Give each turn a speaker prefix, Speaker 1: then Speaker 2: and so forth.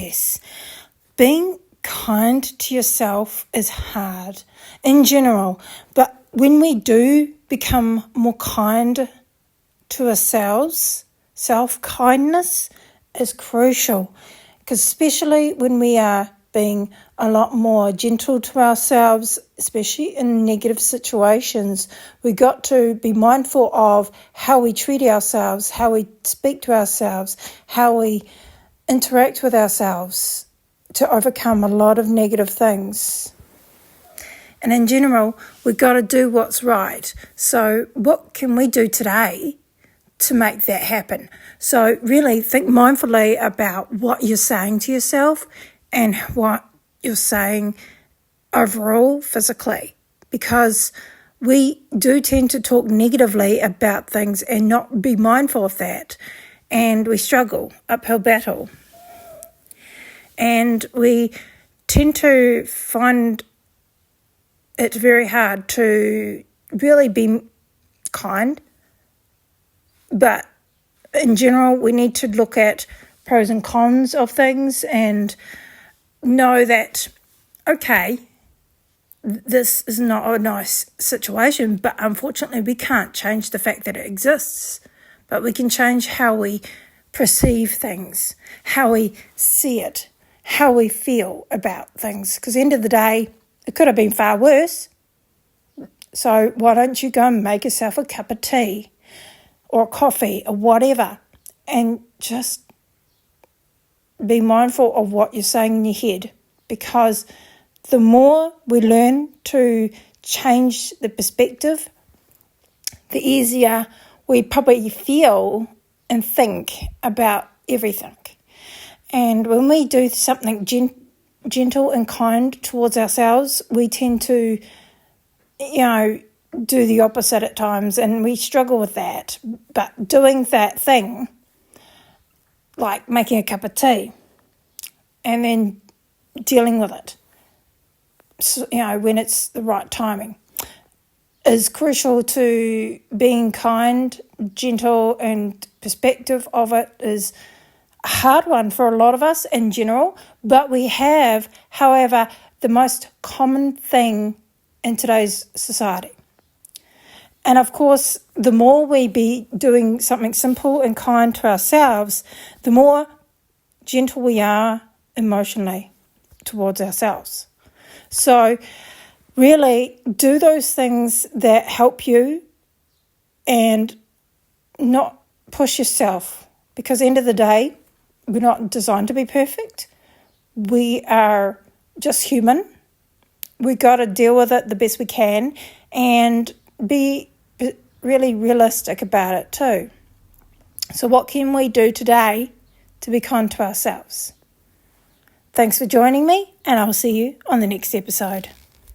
Speaker 1: process. Being kind to yourself is hard in general, but when we do become more kind to ourselves, self-kindness is crucial, because especially when we are being a lot more gentle to ourselves, especially in negative situations, we got to be mindful of how we treat ourselves, how we speak to ourselves, how we interact with ourselves to overcome a lot of negative things. And in general, we've got to do what's right. So what can we do today to make that happen? So really think mindfully about what you're saying to yourself and what you're saying overall physically, because we do tend to talk negatively about things and not be mindful of that, and we struggle, uphill battle. And we tend to find it very hard to really be kind, but in general, we need to look at pros and cons of things and know that, okay, this is not a nice situation, but unfortunately we can't change the fact that it exists, but we can change how we perceive things, how we see it, how we feel about things, because at the end of the day, it could have been far worse. So why don't you go and make yourself a cup of tea or coffee or whatever, and just be mindful of what you're saying in your head, because the more we learn to change the perspective, the easier we probably feel and think about everything. And when we do something gentle and kind towards ourselves, we tend to, do the opposite at times, and we struggle with that. But doing that thing, like making a cup of tea and then dealing with it, so, when it's the right timing, is crucial to being kind, gentle, and perspective of it is a hard one for a lot of us in general, but we have, however, the most common thing in today's society. And of course, the more we be doing something simple and kind to ourselves, the more gentle we are emotionally towards ourselves. So really do those things that help you and not push yourself, because at the end of the day, we're not designed to be perfect. We are just human. We got to deal with it the best we can and be really realistic about it too. So what can we do today to be kind to ourselves? Thanks for joining me, and I'll see you on the next episode.